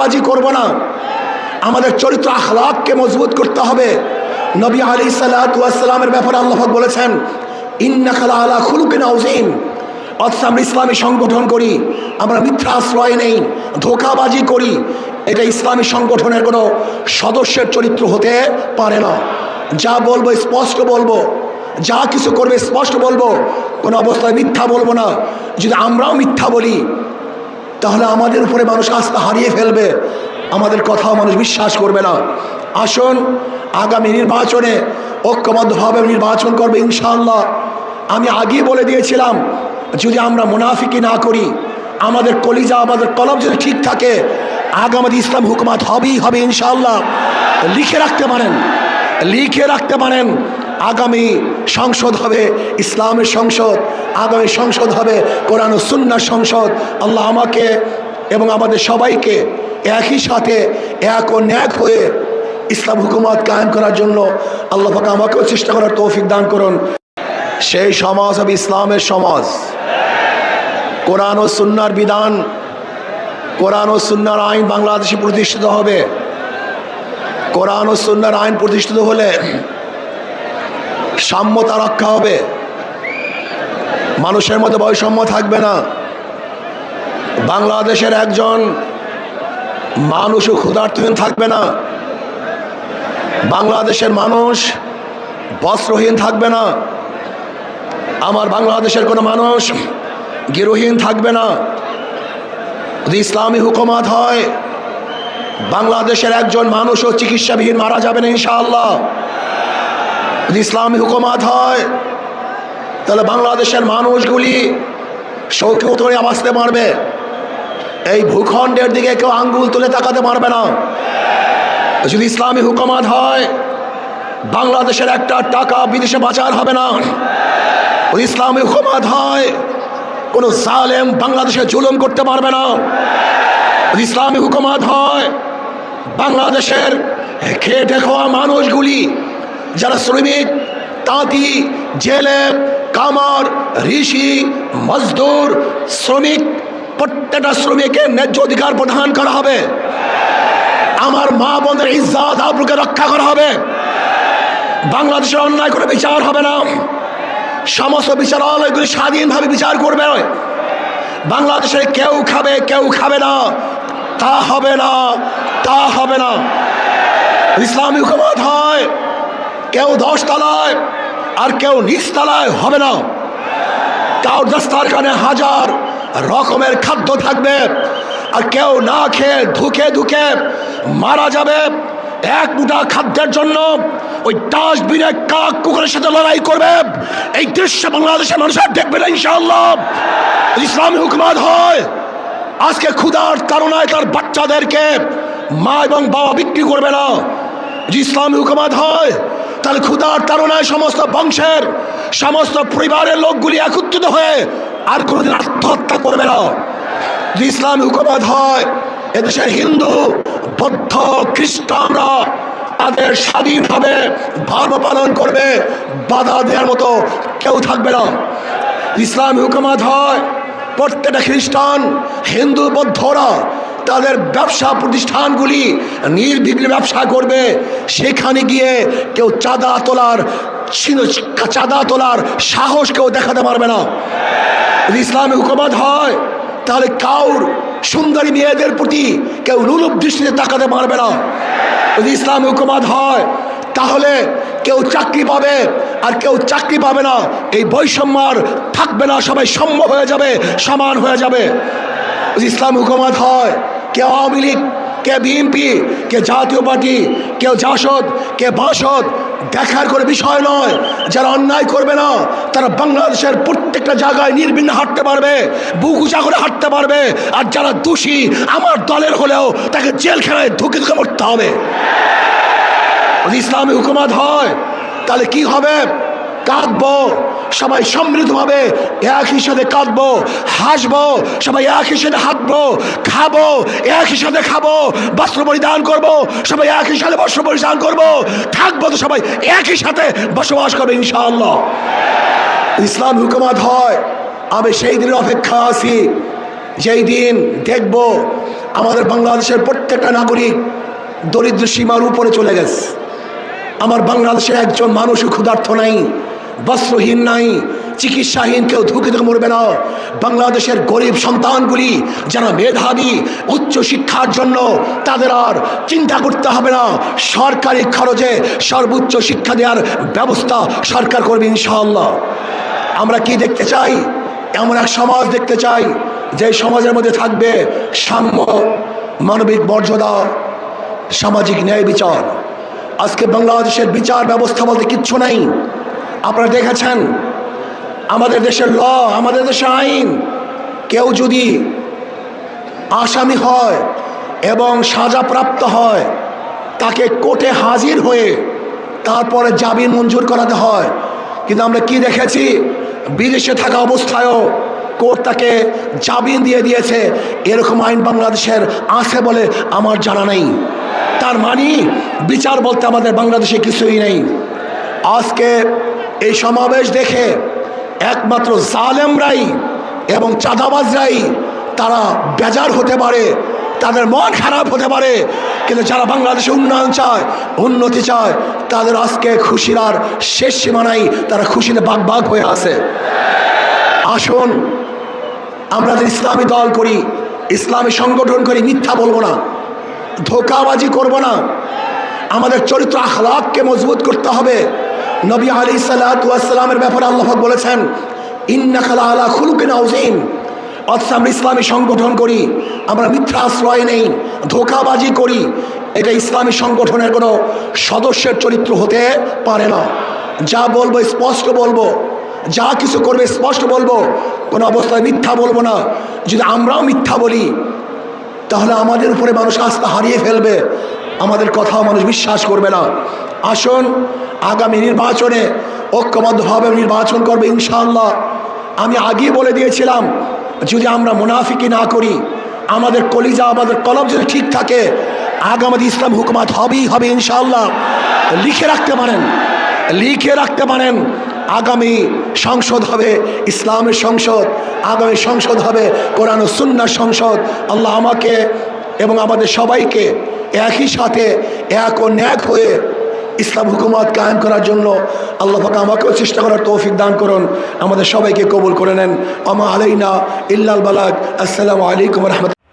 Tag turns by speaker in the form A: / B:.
A: ধোকাবাজি করব না। আমাদের চরিত্র আখলাককে মজবুত করতে হবে। নবী আলাইহিসসালাতু ওয়াসসালামের ব্যাপারে আল্লাহ পাক বলেছেন, ইন্নাকা লাআলা খুলুকিন আযীম। অথচ আমরা ইসলামী সংগঠন করি, আমরা মিথ্যা আশ্রয় নেই, ধোকাবাজি করি। এটা ইসলামী সংগঠনের কোনো সদস্যের চরিত্র হতে পারে না। যা বলবো স্পষ্ট বলবো, যা কিছু করবে স্পষ্ট বলবো, কোনো অবস্থায় মিথ্যা বলবো না। যদি আমরাও মিথ্যা বলি তাহলে আমাদের উপরে মানুষ আস্থা হারিয়ে ফেলবে, আমাদের কথাও মানুষ বিশ্বাস করবে না। আসুন আগামী নির্বাচনে ঐক্যবদ্ধভাবে নির্বাচন করবে ইনশাআল্লাহ। আমি আগেই বলে দিয়েছিলাম, যদি আমরা মুনাফিকি না করি, আমাদের কলিজা আমাদের কলব যদি ঠিক থাকে, আগামী ইসলাম হুকুমাত হবেই হবে ইনশাআল্লাহ। লিখে রাখতে পারেন, লিখে রাখতে পারেন, আগামী সংসদ হবে ইসলামের সংসদ, আগামী সংসদ হবে কোরআন ও সুন্নাহর সংসদ। আল্লাহ আমাকে এবং আমাদের সবাইকে একই সাথে এক ও ন্যাক হয়ে ইসলাম হুকুমত কায়েম করার জন্য আল্লাহ পাক আমাকেও চেষ্টা করার তৌফিক দান করুন। সেই সমাজ হবে ইসলামের সমাজ। কোরআন ও সুন্নাহর বিধান, কোরআন ও সুন্নাহর আইন বাংলাদেশে প্রতিষ্ঠিত হবে। কোরআন ও সুন্নাহর আইন প্রতিষ্ঠিত হলে সাম্যতা রক্ষা হবে, মানুষের মধ্যে বৈষম্য থাকবে না। বাংলাদেশের একজন মানুষও ক্ষুধার্তহীন থাকবে না, বাংলাদেশের মানুষ বস্ত্রহীন থাকবে না, আমার বাংলাদেশের কোনো মানুষ গৃহহীন থাকবে না। যদি ইসলামী হুকুমত হয়, বাংলাদেশের একজন মানুষও চিকিৎসাবিহীন মারা যাবে না ইনশাআল্লাহ। যদি ইসলামী হুকুমত হয় তাহলে বাংলাদেশের মানুষগুলি শৌখিত হয়ে বাঁচতে পারবে, এই ভূখণ্ডের দিকে কেউ আঙ্গুল তুলে তাকাতে পারবে না। যদি ইসলামী হুকুমত হয়, বাংলাদেশের একটা টাকা বিদেশে পাচার হবে না। যদি ইসলামী হুকুমত হয়, কোনো জালেম বাংলাদেশে জুলুম করতে পারবে না। যদি ইসলামী হুকুমত হয়, বাংলাদেশের খেটে খাওয়া মানুষগুলি, যারা শ্রমিক, তাঁতি, জেলে, কামার, ঋষি, মজদুর, শ্রমিক, প্রত্যেকটা শ্রমিকের ন্যায্য অধিকার প্রদান করা হবে। আমার মা বোনদের ইজ্জত আবরুকে রক্ষা করা হবে। বাংলাদেশের অন্যায় করে বিচার হবে না, সমস্ত বিচারালয়গুলি স্বাধীনভাবে বিচার করবে। বাংলাদেশে কেউ খাবে কেউ খাবে না, তা হবে না, তা হবে না। ইসলামী হুকুমত হয়, কেউ 10 তলায় আর কেউ নিচ তলায় হবে না। কারোর দস্তারখানে হাজার রকমের খাদ্য থাকবে, আর কেউ না খেয়ে ধুকে ধুকে মারা যাবে। এক মুঠা খাদ্যের জন্য ওই ডাস্টবিনে কাক কুকুরের সাথে লড়াই করবে। এই দৃশ্য বাংলাদেশের মানুষের দেখবে না ইনশাআল্লাহ। ইসলামী হুকুমত হয়, আজকে ক্ষুধার তাড়নায় তার বাচ্চাদেরকে মা এবং বাবা বিক্রি করবে না। যদি ইসলামী হুকুমত হয়, তাহলে ক্ষুধার তাড়নায় সমস্ত বংশের সমস্ত পরিবারের লোকগুলি একত্রিত হয়ে আর কোনোদিন আত্মহত্যা করবে না। যদি ইসলামী হুকুমত হয়, এদেশের হিন্দু, বৌদ্ধ, খ্রিস্টানরা তাদের স্বাধীনভাবে ধর্ম পালন করবে, বাধা দেওয়ার মতো কেউ থাকবে না। ইসলামী হুকুমত হয়, প্রত্যেকটা খ্রিস্টান, হিন্দু, বৌদ্ধরা তাদের ব্যবসা প্রতিষ্ঠানগুলি নির্বিঘ্নে ব্যবসা করবে। সেখানে গিয়ে কেউ চাঁদা তোলার সাহস কেউ দেখাতে পারবে না। যদি ইসলামী হুকুমত হয়, তাহলে কাউর সুন্দরী মেয়েদের প্রতি কেউ লোলুপ দৃষ্টিতে তাকাতে পারবে না। যদি ইসলামী হুকুমত হয়, তাহলে কেউ চাকরি পাবে আর কেউ চাকরি পাবে না, এই বৈষম্য আর থাকবে না, সবাই সম হয়ে যাবে, সমান হয়ে যাবে। যদি ইসলামী হুকুমত হয়, কেউ আওয়ামী লীগ, কে বিএনপি, কে জাতীয় পার্টি, কেউ জাসদ, কে বাসদ দেখার করে বিষয় নয়। যারা অন্যায় করবে না, তারা বাংলাদেশের প্রত্যেকটা জায়গায় নির্বিঘ্নে হাঁটতে পারবে, বুক উঁচা করে হাঁটতে পারবে। আর যারা দোষী আমার দলের হলেও তাকে জেলখানায় ধুকে ধুকে মরতে হবে। যদি ইসলামী হুকুমত হয়, তাহলে কি হবে? কাঁদবো সবাই সম্মিলিতভাবে, একই সাথে কাঁদবো, হাসবো সবাই, একই সাথে হাঁটবো, খাবো একই সাথে খাবো, বস্ত্র পরিধান করবো সবাই, একই সাথে বস্ত্র পরিধান করবো, থাকবো তো সবাই একই সাথে বসবাস করবে ইনশাআল্লাহ। ইসলাম হুকুমত হয়, আমি সেই দিনের অপেক্ষা আছি যেই দিন দেখব আমাদের বাংলাদেশের প্রত্যেকটা নাগরিক দরিদ্র সীমার উপরে চলে গেছে, আমার বাংলাদেশের একজন মানুষও ক্ষুধার্ত নাই, বস্ত্রহীন নাই, চিকিৎসাহীন কেউ ধুকে ধুকে মরবে না। বাংলাদেশের গরিব সন্তানগুলি যারা মেধাবী উচ্চ শিক্ষার জন্য, তাদের আর চিন্তা করতে হবে না, সরকারি খরচে সর্বোচ্চ শিক্ষা দেওয়ার ব্যবস্থা সরকার করবে ইনশাআল্লাহ। আমরা কি দেখতে চাই? এমন এক সমাজ দেখতে চাই যে সমাজের মধ্যে থাকবে সাম্য, মানবিক মর্যাদা, সামাজিক ন্যায় বিচার। আজকে বাংলাদেশের বিচার ব্যবস্থা বলতে কিচ্ছু নাই। আপনারা দেখেছেন আমাদের দেশের ল, আমাদের দেশের আইন, কেউ যদি আসামি হয় এবং সাজাপ্রাপ্ত হয় তাকে কোর্টে হাজির হয়ে তারপরে জামিন মঞ্জুর করাতে হয়। কিন্তু আমরা কি দেখেছি, বিদেশে থাকা অবস্থায়ও কোর্ট তাকে জামিন দিয়ে দিয়েছে। এরকম আইন বাংলাদেশের আছে বলে আমার জানা নেই। তার মানে বিচার বলতে আমাদের বাংলাদেশে কিছুই নেই। আজকে এই সমাবেশ দেখে একমাত্র জালেমরাই এবং চাঁদাবাজরাই তারা বেজার হতে পারে, তাদের মন খারাপ হতে পারে, কিন্তু যারা বাংলাদেশে উন্নয়ন চায়, উন্নতি চায়, তাদের আজকে খুশির আর শেষ সীমা নাই, তারা খুশিতে বাগ বাগ হয়ে আছে। আসুন আমরা যে ইসলামী দল করি, ইসলামী সংগঠন করি, মিথ্যা বলবো না, ধোঁকাবাজি করব না। আমাদের চরিত্র আখলাককে মজবুত করতে হবে। নবী আলাইহিসসালাতু ওয়াসসালামের ব্যাপারে আল্লাহ পাক বলেছেন, ইন্নাকা লাআলা খুলুকিন আযীম। অথচ আমরা ইসলামী সংগঠন করি, আমরা মিথ্যা আশ্রয় নেই, ধোঁকাবাজি করি। এটা ইসলামী সংগঠনের কোনো সদস্যের চরিত্র হতে পারে না। যা বলবো স্পষ্ট বলবো, যা কিছু করবে স্পষ্ট বলবো, কোনো অবস্থায় মিথ্যা বলবো না। যদি আমরাও মিথ্যা বলি তাহলে আমাদের উপরে মানুষ আস্থা হারিয়ে ফেলবে, আমাদের কথাও মানুষ বিশ্বাস করবে না। আসুন আগামী নির্বাচনে ঐক্যবদ্ধভাবে নির্বাচন করবে ইনশাআল্লাহ। আমি আগেই বলে দিয়েছিলাম, যদি আমরা মুনাফিকি না করি, আমাদের কলিজা, আমাদের কলব যদি ঠিক থাকে, আগামী ইসলাম হুকুমত হবেই হবে ইনশাআল্লাহ। লিখে রাখতে পারেন, লিখে রাখতে পারেন, আগামী সংসদ হবে ইসলামের সংসদ, আগামী সংসদ হবে কোরআন ও সুন্নাহর সংসদ। আল্লাহ আমাকে এবং আমাদের সবাইকে একই সাথে এক ও ন্যাক হয়ে ইসলাম হুকুমত কায়েম করার জন্য আল্লাহ পাক আমাকেও চেষ্টা করার তৌফিক দান করুন, আমাদের সবাইকে কবুল করে নেন। আমা আলাইনা ইল্লাল বালাগ। আসসালামু আলাইকুম ওয়া রাহমাতুল্লাহ।